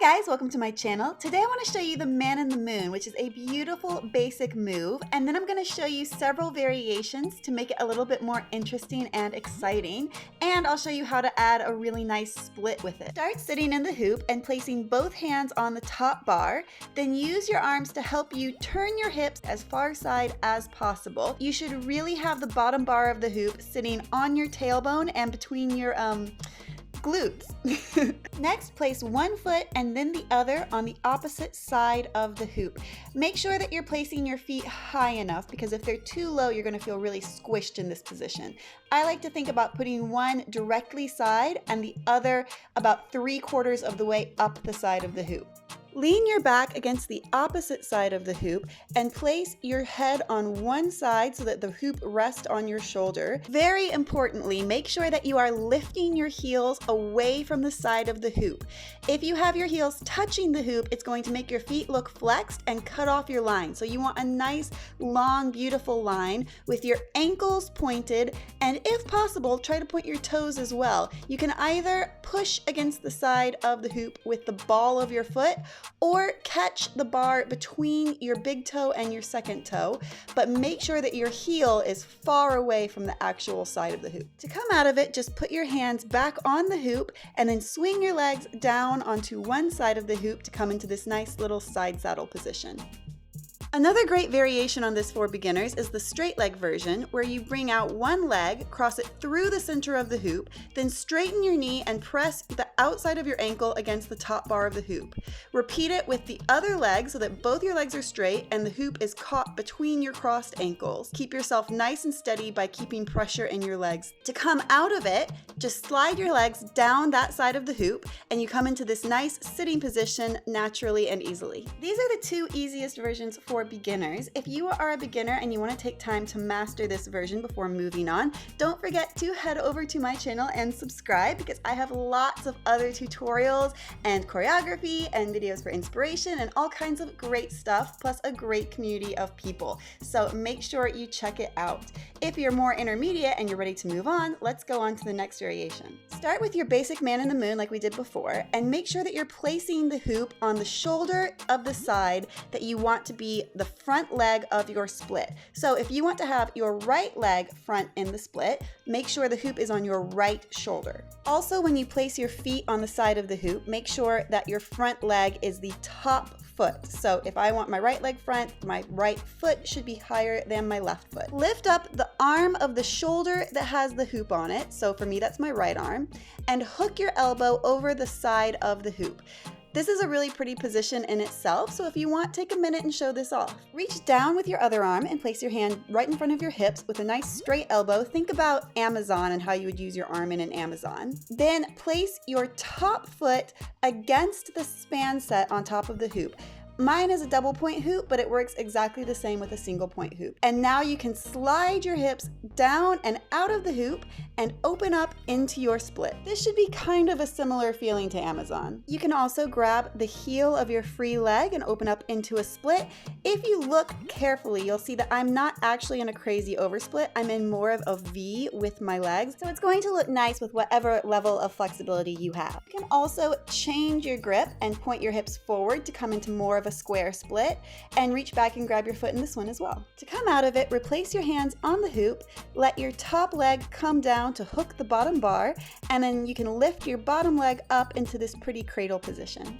Hi guys, welcome to my channel. Today I want to show you the man in the moon, which is a beautiful basic move, and then I'm going to show you several variations to make it a little bit more interesting and exciting, and I'll show you how to add a really nice split with it. Start sitting in the hoop and placing both hands on the top bar, then use your arms to help you turn your hips as far side as possible. You should really have the bottom bar of the hoop sitting on your tailbone and between your glutes. Next, place one foot and then the other on the opposite side of the hoop. Make sure that you're placing your feet high enough, because if they're too low, you're going to feel really squished in this position. I like to think about putting one directly side and the other about 3/4 of the way up the side of the hoop. Lean your back against the opposite side of the hoop and place your head on one side so that the hoop rests on your shoulder. Very importantly, make sure that you are lifting your heels away from the side of the hoop. If you have your heels touching the hoop, it's going to make your feet look flexed and cut off your line. So you want a nice, long, beautiful line with your ankles pointed, and if possible, try to point your toes as well. You can either push against the side of the hoop with the ball of your foot, or catch the bar between your big toe and your second toe, but make sure that your heel is far away from the actual side of the hoop. To come out of it, just put your hands back on the hoop and then swing your legs down onto one side of the hoop to come into this nice little side saddle position. Another great variation on this for beginners is the straight leg version, where you bring out one leg, cross it through the center of the hoop, then straighten your knee and press the outside of your ankle against the top bar of the hoop. Repeat it with the other leg so that both your legs are straight and the hoop is caught between your crossed ankles. Keep yourself nice and steady by keeping pressure in your legs. To come out of it, just slide your legs down that side of the hoop and you come into this nice sitting position naturally and easily. These are the two easiest versions for beginners. If you are a beginner and you want to take time to master this version before moving on, don't forget to head over to my channel and subscribe, because I have lots of other tutorials and choreography and videos for inspiration and all kinds of great stuff, plus a great community of people. So make sure you check it out. If you're more intermediate and you're ready to move on, let's go on to the next variation. Start with your basic man in the moon like we did before, and make sure that you're placing the hoop on the shoulder of the side that you want to be the front leg of your split. So if you want to have your right leg front in the split, make sure the hoop is on your right shoulder. Also, when you place your feet on the side of the hoop, make sure that your front leg is the top foot. So if I want my right leg front, my right foot should be higher than my left foot. Lift up the arm of the shoulder that has the hoop on it. So for me, that's my right arm, and hook your elbow over the side of the hoop. This is a really pretty position in itself, so if you want, take a minute and show this off. Reach down with your other arm and place your hand right in front of your hips with a nice straight elbow. Think about Amazon and how you would use your arm in an Amazon. Then place your top foot against the span set on top of the hoop. Mine is a double point hoop, but it works exactly the same with a single point hoop. And now you can slide your hips down and out of the hoop and open up into your split. This should be kind of a similar feeling to Amazon. You can also grab the heel of your free leg and open up into a split. If you look carefully, you'll see that I'm not actually in a crazy oversplit. I'm in more of a V with my legs. So it's going to look nice with whatever level of flexibility you have. You can also change your grip and point your hips forward to come into more of a square split, and reach back and grab your foot in this one as well. To come out of it, replace your hands on the hoop, let your top leg come down to hook the bottom bar, and then you can lift your bottom leg up into this pretty cradle position.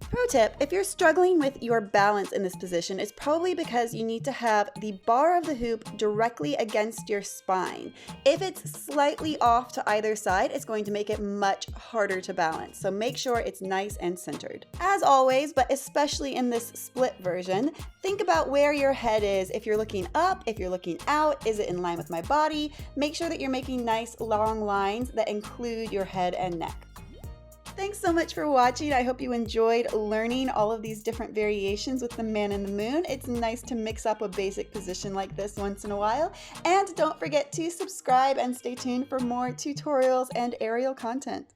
Pro tip, if you're struggling with your balance in this position, it's probably because you need to have the bar of the hoop directly against your spine. If it's slightly off to either side, it's going to make it much harder to balance. So make sure it's nice and centered. As always, but especially in this split version, think about where your head is. If you're looking up, if you're looking out, is it in line with my body? Make sure that you're making nice long lines that include your head and neck. Thanks so much for watching. I hope you enjoyed learning all of these different variations with the man in the moon. It's nice to mix up a basic position like this once in a while. And don't forget to subscribe and stay tuned for more tutorials and aerial content.